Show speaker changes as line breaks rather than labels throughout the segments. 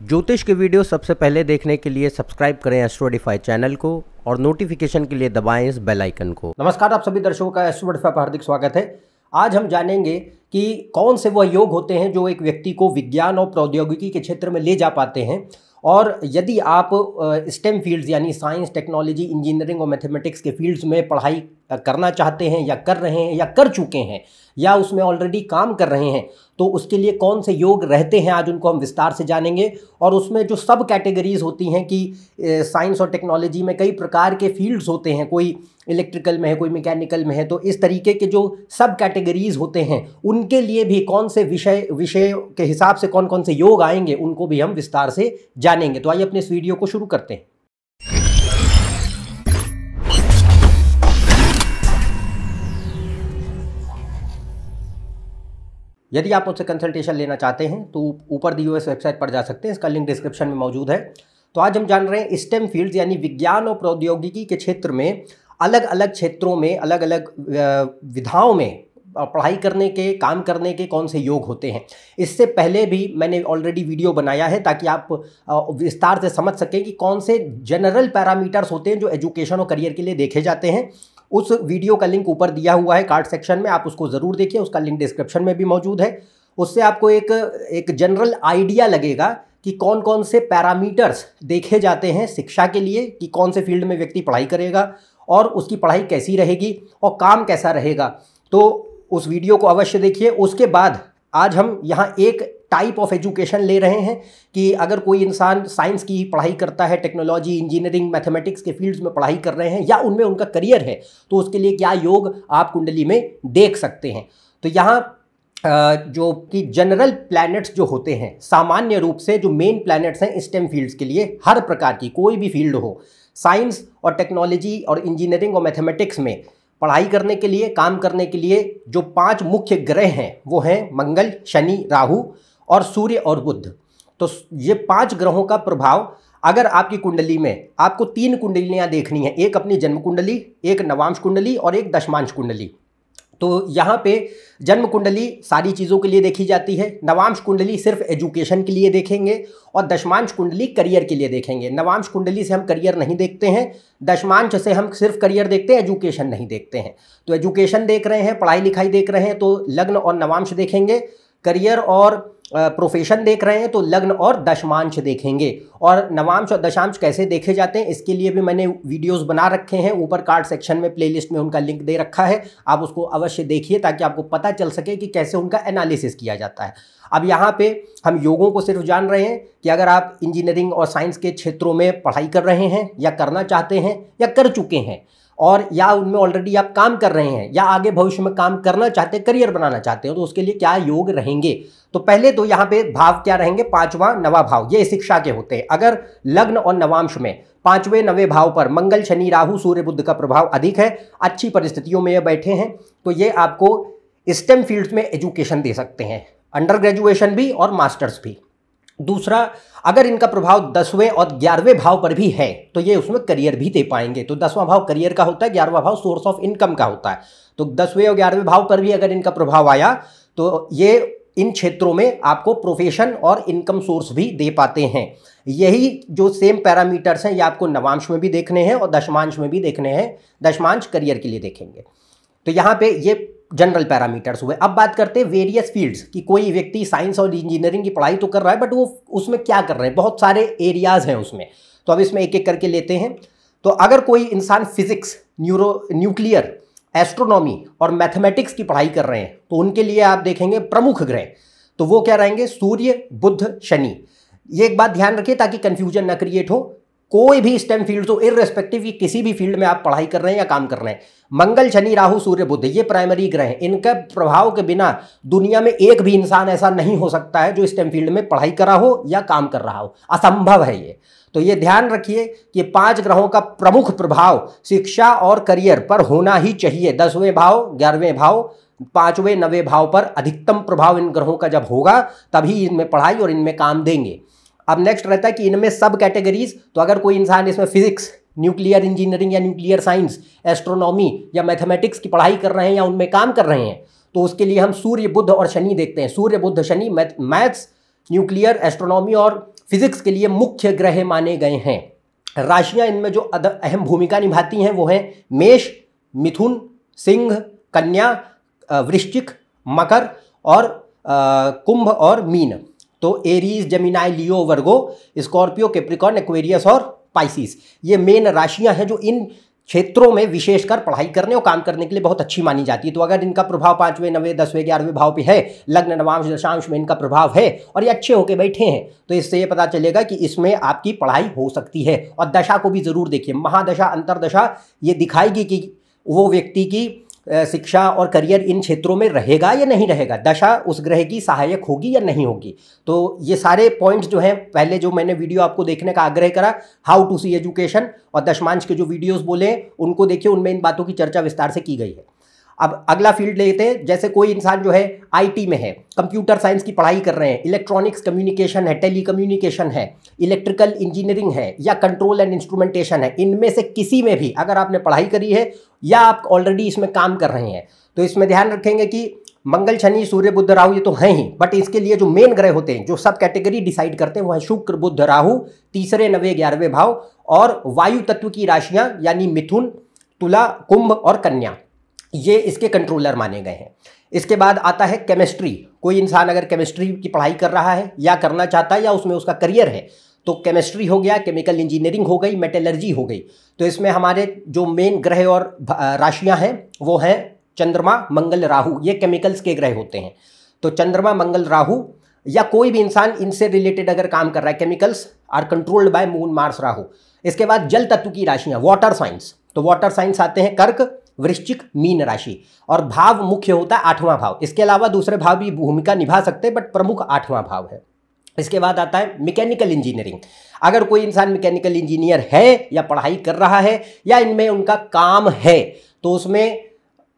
ज्योतिष के वीडियो सबसे पहले देखने के लिए सब्सक्राइब करें एस्ट्रोडिफाई चैनल को और नोटिफिकेशन के लिए दबाएं इस बेल आइकन को।
नमस्कार, आप सभी दर्शकों का एस्ट्रोडिफाई पर हार्दिक स्वागत है। आज हम जानेंगे कि कौन से वह योग होते हैं जो एक व्यक्ति को विज्ञान और प्रौद्योगिकी के क्षेत्र में ले जा पाते हैं, और यदि आप स्टेम फील्ड्स यानी साइंस, टेक्नोलॉजी, इंजीनियरिंग और मैथमेटिक्स के फील्ड्स में पढ़ाई करना चाहते हैं या कर रहे हैं या कर चुके हैं या उसमें ऑलरेडी काम कर रहे हैं, तो उसके लिए कौन से योग रहते हैं आज उनको हम विस्तार से जानेंगे। और उसमें जो सब कैटेगरीज होती हैं कि साइंस और टेक्नोलॉजी में कई प्रकार के फील्ड्स होते हैं, कोई इलेक्ट्रिकल में है, कोई मैकेनिकल में है, तो इस तरीके के जो सब कैटेगरीज होते हैं उनके लिए भी कौन से विषय के हिसाब से कौन कौन से योग आएंगे उनको भी हम विस्तार से जानेंगे। तो आइए अपने इस वीडियो को शुरू करते हैं। यदि आप मुझसे कंसल्टेशन लेना चाहते हैं तो ऊपर दी हुई वेबसाइट पर जा सकते हैं, इसका लिंक डिस्क्रिप्शन में मौजूद है। तो आज हम जान रहे हैं स्टेम फील्ड्स यानी विज्ञान और प्रौद्योगिकी के क्षेत्र में अलग अलग क्षेत्रों में अलग अलग विधाओं में पढ़ाई करने के, काम करने के कौन से योग होते हैं। इससे पहले भी मैंने ऑलरेडी वीडियो बनाया है ताकि आप विस्तार से समझ सकें कि कौन से जनरल पैरामीटर्स होते हैं जो एजुकेशन और करियर के लिए देखे जाते हैं। उस वीडियो का लिंक ऊपर दिया हुआ है कार्ड सेक्शन में, आप उसको ज़रूर देखिए, उसका लिंक डिस्क्रिप्शन में भी मौजूद है। उससे आपको एक जनरल आइडिया लगेगा कि कौन कौन से पैरामीटर्स देखे जाते हैं शिक्षा के लिए, कि कौन से फील्ड में व्यक्ति पढ़ाई करेगा और उसकी पढ़ाई कैसी रहेगी और काम कैसा रहेगा। तो उस वीडियो को अवश्य देखिए। उसके बाद आज हम यहाँ एक टाइप ऑफ एजुकेशन ले रहे हैं कि अगर कोई इंसान साइंस की पढ़ाई करता है, टेक्नोलॉजी, इंजीनियरिंग, मैथमेटिक्स के फील्ड्स में पढ़ाई कर रहे हैं या उनमें उनका करियर है, तो उसके लिए क्या योग आप कुंडली में देख सकते हैं। तो यहाँ जो कि जनरल प्लैनेट्स जो होते हैं, सामान्य रूप से जो मेन प्लैनेट्स हैं स्टेम फील्ड्स के लिए, हर प्रकार की कोई भी फील्ड हो, साइंस और टेक्नोलॉजी और इंजीनियरिंग और मैथमेटिक्स में पढ़ाई करने के लिए, काम करने के लिए जो 5 मुख्य ग्रह हैं वो हैं मंगल, शनि, राहु और सूर्य और बुध। तो ये 5 ग्रहों का प्रभाव अगर आपकी कुंडली में आपको 3 कुंडलियां देखनी है, एक अपनी जन्म कुंडली, एक नवांश कुंडली और एक दशमांश कुंडली। तो यहाँ पे जन्म कुंडली सारी चीज़ों के लिए देखी जाती है, नवांश कुंडली सिर्फ एजुकेशन के लिए देखेंगे और दशमांश कुंडली करियर के लिए देखेंगे। नवांश कुंडली से हम करियर नहीं देखते हैं, दशमांश से हम सिर्फ करियर देखते हैं, एजुकेशन नहीं देखते हैं। तो एजुकेशन देख रहे हैं, पढ़ाई लिखाई देख रहे हैं तो लग्न और नवांश देखेंगे, करियर और प्रोफेशन देख रहे हैं तो लग्न और दशमांश देखेंगे। और नवांश और दशांश कैसे देखे जाते हैं इसके लिए भी मैंने वीडियोस बना रखे हैं, ऊपर कार्ड सेक्शन में प्लेलिस्ट में उनका लिंक दे रखा है, आप उसको अवश्य देखिए ताकि आपको पता चल सके कि कैसे उनका एनालिसिस किया जाता है। अब यहाँ पे हम योगों को सिर्फ जान रहे हैं कि अगर आप इंजीनियरिंग और साइंस के क्षेत्रों में पढ़ाई कर रहे हैं या करना चाहते हैं या कर चुके हैं, और या उनमें ऑलरेडी आप काम कर रहे हैं या आगे भविष्य में काम करना चाहते हैं, करियर बनाना चाहते हो, तो उसके लिए क्या योग रहेंगे। तो पहले तो यहाँ पे भाव क्या रहेंगे, 5वां, 9वां भाव, ये शिक्षा के होते हैं। अगर लग्न और नवांश में 5वें, 9वें भाव पर मंगल, शनि, राहु, सूर्य, बुध का प्रभाव अधिक है, अच्छी परिस्थितियों में ये बैठे हैं, तो ये आपको स्टेम फील्ड्स में एजुकेशन दे सकते हैं, अंडर ग्रेजुएशन भी और मास्टर्स भी। दूसरा, अगर इनका प्रभाव 10वें और 11वें भाव पर भी है तो ये उसमें करियर भी दे पाएंगे। तो 10वां भाव करियर का होता है, 11वां भाव सोर्स ऑफ इनकम का होता है। तो 10वें और 11वें भाव पर भी अगर इनका प्रभाव आया तो ये इन क्षेत्रों में आपको प्रोफेशन और इनकम सोर्स भी दे पाते हैं। यही जो सेम पैरामीटर्स हैं ये आपको नवांश में भी देखने हैं और दशमांश में भी देखने हैं, दशमांश करियर के लिए देखेंगे। तो यहाँ पे ये जनरल पैरामीटर्स हुए। अब बात करते हैं वेरियस फील्ड्स कि कोई व्यक्ति साइंस और इंजीनियरिंग की पढ़ाई तो कर रहा है बट वो उसमें क्या कर रहे हैं, बहुत सारे एरियाज हैं उसमें। तो अब इसमें एक एक करके लेते हैं। तो अगर कोई इंसान फिजिक्स, न्यूक्लियर, एस्ट्रोनॉमी और मैथमेटिक्स की पढ़ाई कर रहे हैं तो उनके लिए आप देखेंगे प्रमुख ग्रह, तो वो क्या रहेंगे, सूर्य, बुध, शनि। ये एक बात ध्यान रखिए ताकि कंफ्यूजन ना क्रिएट हो। कोई भी स्टेम फील्ड हो, इररेस्पेक्टिव कि किसी भी फील्ड में आप पढ़ाई कर रहे हैं या काम कर रहे हैं, मंगल, शनि, राहु, सूर्य, बुध ये प्राइमरी ग्रह हैं। इनके प्रभाव के बिना दुनिया में एक भी इंसान ऐसा नहीं हो सकता है जो स्टेम फील्ड में पढ़ाई कर रहा हो या काम कर रहा हो, असंभव है ये। तो ये ध्यान रखिए कि 5 ग्रहों का प्रमुख प्रभाव शिक्षा और करियर पर होना ही चाहिए। 10वें भाव, 11वें भाव, 5वें, 9वें भाव पर अधिकतम प्रभाव इन ग्रहों का जब होगा तभी इनमें पढ़ाई और इनमें काम देंगे। अब नेक्स्ट रहता है कि इनमें सब कैटेगरीज, तो अगर कोई इंसान इसमें फिजिक्स, न्यूक्लियर इंजीनियरिंग या न्यूक्लियर साइंस, एस्ट्रोनॉमी या मैथमेटिक्स की पढ़ाई कर रहे हैं या उनमें काम कर रहे हैं, तो उसके लिए हम सूर्य, बुध और शनि देखते हैं। सूर्य, बुध, शनि, मैथ्स, न्यूक्लियर, एस्ट्रोनॉमी और फिजिक्स के लिए मुख्य ग्रह माने गए हैं। राशियां इनमें जो अहम भूमिका निभाती हैं वो हैं मेष, मिथुन, सिंह, कन्या, वृश्चिक, मकर और कुंभ और मीन। तो एरीज, जेमिनाई, लियो, वर्गो, स्कॉर्पियो, कैप्रिकॉर्न, एक्वेरियस और पाइसिस, ये मेन राशियां हैं जो इन क्षेत्रों में विशेषकर पढ़ाई करने और काम करने के लिए बहुत अच्छी मानी जाती है। तो अगर इनका प्रभाव 5वें, 9वें, 10वें, 11वें भाव पे है, लग्न, नवांश, दशांश में इनका प्रभाव है और ये अच्छे होके बैठे हैं, तो इससे ये पता चलेगा कि इसमें आपकी पढ़ाई हो सकती है। और दशा को भी जरूर देखिए, महादशा, अंतरदशा ये दिखाएगी कि वो व्यक्ति की शिक्षा और करियर इन क्षेत्रों में रहेगा या नहीं रहेगा, दशा उस ग्रह की सहायक होगी या नहीं होगी। तो ये सारे पॉइंट्स जो हैं, पहले जो मैंने वीडियो आपको देखने का आग्रह करा, हाउ टू सी एजुकेशन, और दशमांश के जो वीडियोस बोले उनको देखिए, उनमें इन बातों की चर्चा विस्तार से की गई है। अब अगला फील्ड लेते हैं। जैसे कोई इंसान जो है आईटी में है, कंप्यूटर साइंस की पढ़ाई कर रहे हैं, इलेक्ट्रॉनिक्स कम्युनिकेशन है, टेलीकम्युनिकेशन है, इलेक्ट्रिकल इंजीनियरिंग है या कंट्रोल एंड इंस्ट्रूमेंटेशन है, इनमें से किसी में भी अगर आपने पढ़ाई करी है या आप ऑलरेडी इसमें काम कर रहे हैं, तो इसमें ध्यान रखेंगे कि मंगल, शनि, सूर्य, बुध, राहु ये तो हैं ही, बट इसके लिए जो मेन ग्रह होते हैं, जो सब कैटेगरी डिसाइड करते हैं, वो है शुक्र, बुध, राहु, तीसरे, 9वें, 11वें भाव, और वायु तत्व की राशियां यानी मिथुन, तुला, कुंभ और कन्या, ये इसके कंट्रोलर माने गए हैं। इसके बाद आता है केमिस्ट्री। कोई इंसान अगर केमिस्ट्री की पढ़ाई कर रहा है या करना चाहता है या उसमें उसका करियर है, तो केमिस्ट्री हो गया, केमिकल इंजीनियरिंग हो गई, मेटलर्जी हो गई। तो इसमें हमारे जो मेन ग्रह और राशियां हैं वो हैं चंद्रमा, मंगल, राहु, ये केमिकल्स के ग्रह होते हैं। तो चंद्रमा, मंगल, राहु या कोई भी इंसान इनसे रिलेटेड अगर काम कर रहा है, chemicals are controlled by moon, Mars, Rahu. इसके बाद जल तत्व की राशियां, वाटर साइंस, तो वाटर साइंस आते हैं कर्क, वृश्चिक, मीन राशि, और भाव मुख्य होता है 8वां भाव। इसके अलावा दूसरे भाव भी भूमिका निभा सकते हैं, बट प्रमुख 8वां भाव है। इसके बाद आता है मैकेनिकल इंजीनियरिंग। अगर कोई इंसान मैकेनिकल इंजीनियर है या पढ़ाई कर रहा है या इनमें उनका काम है, तो उसमें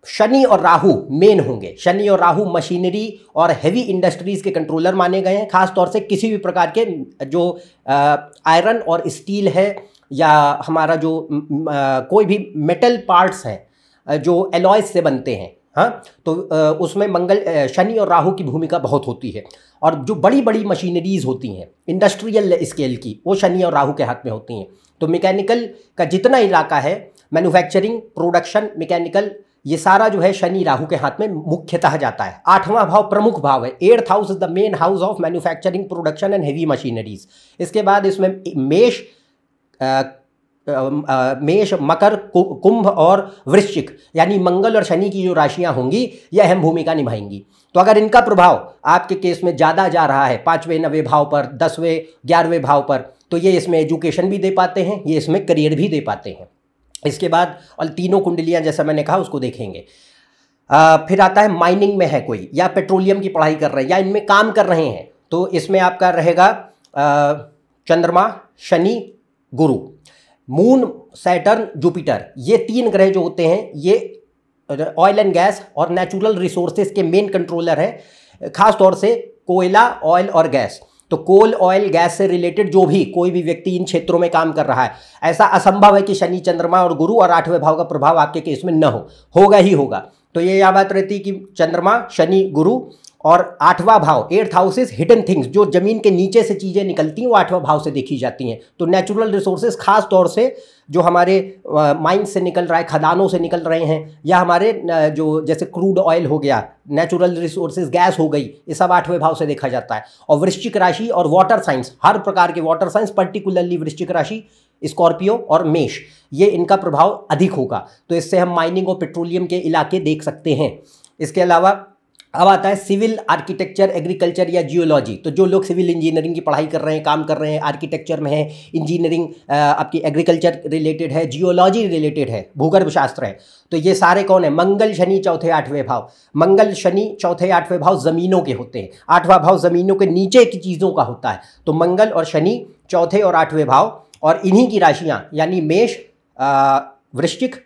शनि और राहु मेन होंगे। शनि और राहु मशीनरी और हेवी इंडस्ट्रीज के कंट्रोलर माने गए हैं। खास तौर से किसी भी प्रकार के जो आयरन और स्टील है या हमारा जो कोई भी मेटल पार्ट्स हैं जो एलॉयज से बनते हैं, हाँ, तो उसमें मंगल, शनि और राहु की भूमिका बहुत होती है। और जो बड़ी बड़ी मशीनरीज होती हैं इंडस्ट्रियल स्केल की, वो शनि और राहु के हाथ में होती हैं। तो मैकेनिकल का जितना इलाका है, मैन्युफैक्चरिंग, प्रोडक्शन, मैकेनिकल, ये सारा जो है शनि राहु के हाथ में मुख्यतः जाता है। 8वां भाव प्रमुख भाव है। 8th house is the main house of manufacturing, production and heavy machineries. इसके बाद इसमें मेष, मकर, कुंभ और वृश्चिक यानी मंगल और शनि की जो राशियां होंगी ये अहम भूमिका निभाएंगी। तो अगर इनका प्रभाव आपके केस में ज़्यादा जा रहा है 5वें, 9वें भाव पर, 10वें, 11वें भाव पर, तो ये इसमें एजुकेशन भी दे पाते हैं, ये इसमें करियर भी दे पाते हैं। इसके बाद और तीनों कुंडलियां जैसा मैंने कहा उसको देखेंगे। फिर आता है माइनिंग में है कोई या पेट्रोलियम की पढ़ाई कर रहे हैं या इनमें काम कर रहे हैं, तो इसमें आपका रहेगा चंद्रमा, शनि, गुरु, मून, सैटर्न, जुपिटर, ये 3 ग्रह जो होते हैं ये ऑयल एंड गैस और नेचुरल रिसोर्सेज के मेन कंट्रोलर हैं। खास तौर से कोयला, ऑयल और गैस। तो कोल, ऑयल, गैस से रिलेटेड जो भी कोई भी व्यक्ति इन क्षेत्रों में काम कर रहा है, ऐसा असंभव है कि शनि, चंद्रमा और गुरु और 8वें भाव का प्रभाव आपके केस में न हो, होगा ही होगा। तो ये यह बात रहती है कि चंद्रमा, शनि, गुरु और 8वां भाव, 8th house is hidden things, जो जमीन के नीचे से चीज़ें निकलती हैं वो 8वां भाव से देखी जाती हैं। तो नेचुरल रिसोर्सेज, खास तौर से जो हमारे माइन से निकल रहा है, खदानों से निकल रहे हैं, या हमारे जो जैसे क्रूड ऑयल हो गया, नेचुरल रिसोर्सेज, गैस हो गई, ये सब 8वें भाव से देखा जाता है। और वृश्चिक राशि और वाटर साइंस, हर प्रकार के वाटर साइंस, पर्टिकुलरली वृश्चिक राशि, स्कॉर्पियो और मेष, ये इनका प्रभाव अधिक होगा। तो इससे हम माइनिंग और पेट्रोलियम के इलाके देख सकते हैं। इसके अलावा अब आता है सिविल, आर्किटेक्चर, एग्रीकल्चर या जियोलॉजी। तो जो लोग सिविल इंजीनियरिंग की पढ़ाई कर रहे हैं, काम कर रहे हैं, आर्किटेक्चर में है, इंजीनियरिंग आपकी एग्रीकल्चर रिलेटेड है, जियोलॉजी रिलेटेड है, भूगर्भ शास्त्र है, तो ये सारे कौन है? मंगल, शनि, चौथे 8वें भाव। मंगल, शनि, चौथे 8वें भाव ज़मीनों के होते हैं। 8वां भाव ज़मीनों के नीचे की चीज़ों का होता है। तो मंगल और शनि चौथे और 8वें भाव, और इन्हीं की राशियाँ यानी मेष, वृश्चिक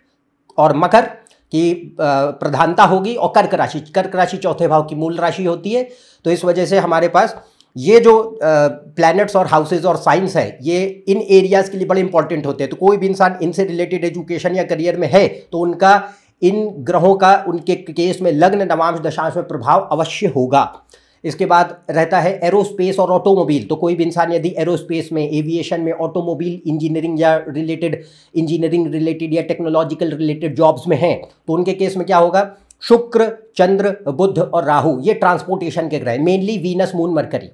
और मकर की प्रधानता होगी, और कर्क राशि चौथे भाव की मूल राशि होती है। तो इस वजह से हमारे पास ये जो प्लैनेट्स और हाउसेज और साइंस है, ये इन एरियाज़ के लिए बड़े इंपॉर्टेंट होते हैं। तो कोई भी इंसान इनसे रिलेटेड एजुकेशन या करियर में है तो उनका इन ग्रहों का उनके केस में लग्न, नवांश, दशांश में प्रभाव अवश्य होगा। इसके बाद रहता है एरोस्पेस और ऑटोमोबाइल। तो कोई भी इंसान यदि एरोस्पेस में, एविएशन में, ऑटोमोबाइल इंजीनियरिंग या रिलेटेड या टेक्नोलॉजिकल रिलेटेड जॉब्स में हैं, तो उनके केस में क्या होगा, शुक्र, चंद्र, बुध और राहु ये ट्रांसपोर्टेशन के ग्रह, mainly Venus, moon, mercury.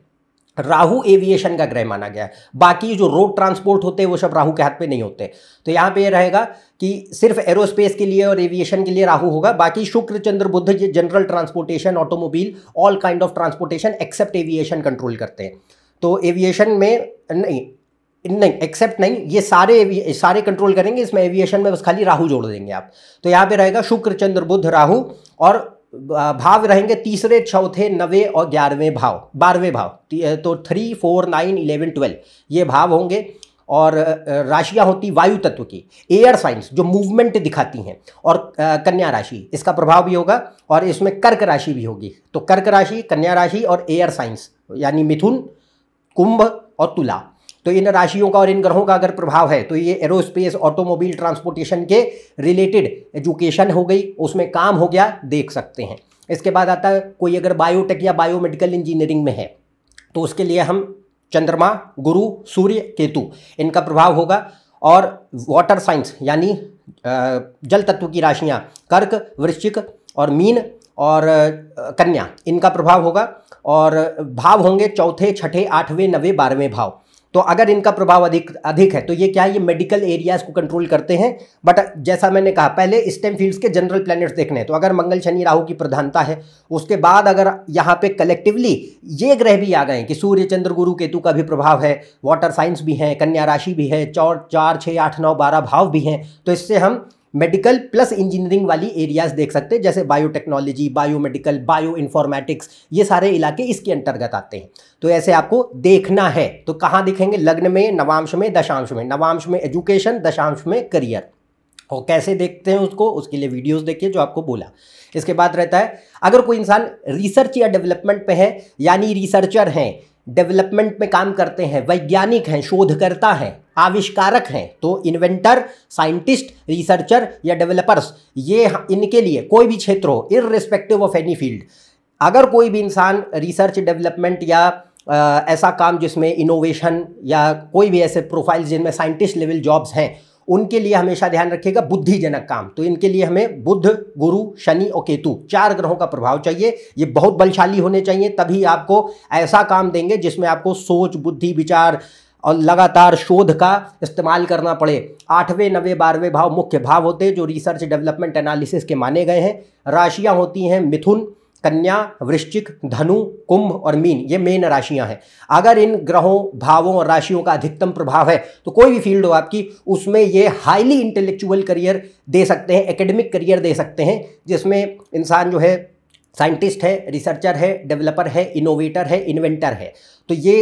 Rahu aviation का ग्रह माना गया है। बाकी जो रोड ट्रांसपोर्ट होते हैं वो सब राहु के हाथ पे नहीं होते। तो यहाँ पे ये रहेगा कि सिर्फ एरोस्पेस के लिए और एविएशन के लिए राहु होगा, बाकी शुक्र, चंद्र, बुध ये general transportation, automobile, all kind of transportation except aviation control करते हैं। तो एविएशन में नहीं एक्सेप्ट नहीं, ये सारे कंट्रोल करेंगे, इसमें एविएशन में बस खाली राहु जोड़ देंगे आप। तो यहाँ पे रहेगा शुक्र, चंद्र, बुध, राहु, और भाव रहेंगे तीसरे, चौथे, 9वें और 11वें भाव, 12वें भाव। तो 3, 4, 9, 11, 12 ये भाव होंगे। और राशियां होती वायु तत्व की, एयर साइंस जो मूवमेंट दिखाती हैं, और कन्या राशि इसका प्रभाव भी होगा, और इसमें कर्क राशि भी होगी। तो कर्क राशि, कन्या राशि और एयर साइंस यानी मिथुन, कुंभ और तुला। तो इन राशियों का और इन ग्रहों का अगर प्रभाव है तो ये एरोस्पेस, ऑटोमोबाइल, ट्रांसपोर्टेशन के रिलेटेड एजुकेशन हो गई, उसमें काम हो गया, देख सकते हैं। इसके बाद आता है कोई अगर बायोटेक या बायोमेडिकल इंजीनियरिंग में है तो उसके लिए हम चंद्रमा, गुरु, सूर्य, केतु इनका प्रभाव होगा। और वाटर साइंस यानी जल तत्व की राशियाँ कर्क, वृश्चिक और मीन और कन्या इनका प्रभाव होगा। और भाव होंगे चौथे, छठे, 8वें, 9वें, 12वें भाव। तो अगर इनका प्रभाव अधिक है तो ये क्या है, ये मेडिकल एरियाज को कंट्रोल करते हैं। बट जैसा मैंने कहा पहले, स्टेम फील्ड्स के जनरल प्लैनेट्स देखने हैं, तो अगर मंगल, शनि, राहु की प्रधानता है, उसके बाद अगर यहाँ पे कलेक्टिवली ये ग्रह भी आ गए कि सूर्य, चंद्र, गुरु, केतु का भी प्रभाव है, वाटर साइंस भी है, कन्या राशि भी है, 4, 6, 8, 9, 12 भाव भी हैं, तो इससे हम मेडिकल प्लस इंजीनियरिंग वाली एरियाज देख सकते हैं, जैसे बायोटेक्नोलॉजी, बायोमेडिकल, बायो इन्फॉर्मेटिक्स, ये सारे इलाके इसके अंतर्गत आते हैं। तो ऐसे आपको देखना है। तो कहाँ दिखेंगे, लग्न में, नवांश में, दशांश में। नवांश में एजुकेशन, दशांश में करियर। और कैसे देखते हैं उसको, उसके लिए वीडियोस देखिए जो आपको बोला। इसके बाद रहता है अगर कोई इंसान रिसर्च या डेवलपमेंट पे है, यानी रिसर्चर हैं, डेवलपमेंट में काम करते हैं, वैज्ञानिक हैं, शोधकर्ता हैं, आविष्कारक हैं, तो इन्वेंटर, साइंटिस्ट, रिसर्चर या डेवलपर्स, ये इनके लिए कोई भी क्षेत्र हो, इररिस्पेक्टिव ऑफ एनी फील्ड, अगर कोई भी इंसान रिसर्च, डेवलपमेंट या ऐसा काम जिसमें इनोवेशन या कोई भी ऐसे प्रोफाइल जिनमें साइंटिस्ट लेवल जॉब्स हैं, उनके लिए हमेशा ध्यान रखिएगा बुद्धिजनक काम। तो इनके लिए हमें बुध, गुरु, शनि और केतु 4 ग्रहों का प्रभाव चाहिए। ये बहुत बलशाली होने चाहिए, तभी आपको ऐसा काम देंगे जिसमें आपको सोच, बुद्धि, विचार और लगातार शोध का इस्तेमाल करना पड़े। 8वें, 9वें, 12वें भाव मुख्य भाव होते हैं जो रिसर्च, डेवलपमेंट, एनालिसिस के माने गए हैं। राशियां होती हैं मिथुन, कन्या, वृश्चिक, धनु, कुंभ और मीन, ये मेन राशियां हैं। अगर इन ग्रहों, भावों और राशियों का अधिकतम प्रभाव है तो कोई भी फील्ड हो आपकी, उसमें ये हाईली इंटेलेक्चुअल करियर दे सकते हैं, एकेडमिक करियर दे सकते हैं, जिसमें इंसान जो है साइंटिस्ट है, रिसर्चर है, डेवलपर है, इनोवेटर है, इन्वेंटर है। तो ये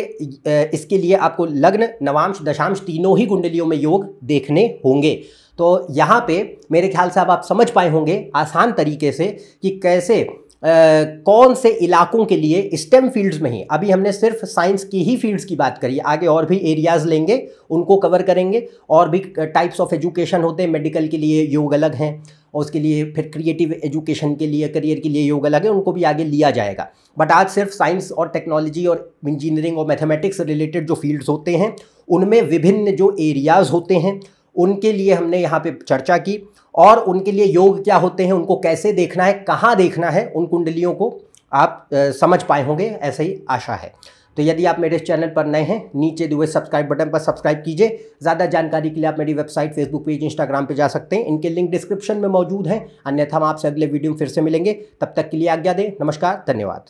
इसके लिए आपको लग्न, नवांश, दशांश तीनों ही कुंडलियों में योग देखने होंगे। तो यहाँ पे मेरे ख्याल से अब आप समझ पाए होंगे आसान तरीके से कि कैसे कौन से इलाकों के लिए स्टेम फील्ड्स में ही, अभी हमने सिर्फ साइंस की ही फील्ड्स की बात करी, आगे और भी एरियाज लेंगे, उनको कवर करेंगे। और भी टाइप्स ऑफ एजुकेशन होते हैं, मेडिकल के लिए योग अलग हैं, और उसके लिए फिर क्रिएटिव एजुकेशन के लिए, करियर के लिए योग अलग है, उनको भी आगे लिया जाएगा। बट आज सिर्फ साइंस और टेक्नोलॉजी और इंजीनियरिंग और मैथमेटिक्स रिलेटेड जो फील्ड्स होते हैं, उनमें विभिन्न जो एरियाज़ होते हैं, उनके लिए हमने यहाँ पे चर्चा की। और उनके लिए योग क्या होते हैं, उनको कैसे देखना है, कहाँ देखना है, उन कुंडलियों को आप समझ पाए होंगे, ऐसे ही आशा है। तो यदि आप मेरे इस चैनल पर नए हैं, नीचे दिए हुए सब्सक्राइब बटन पर सब्सक्राइब कीजिए। ज़्यादा जानकारी के लिए आप मेरी वेबसाइट, फेसबुक पेज, इंस्टाग्राम पे जा सकते हैं, इनके लिंक डिस्क्रिप्शन में मौजूद हैं। अन्यथा हम आपसे अगले वीडियो में फिर से मिलेंगे, तब तक के लिए आज्ञा दें। नमस्कार, धन्यवाद।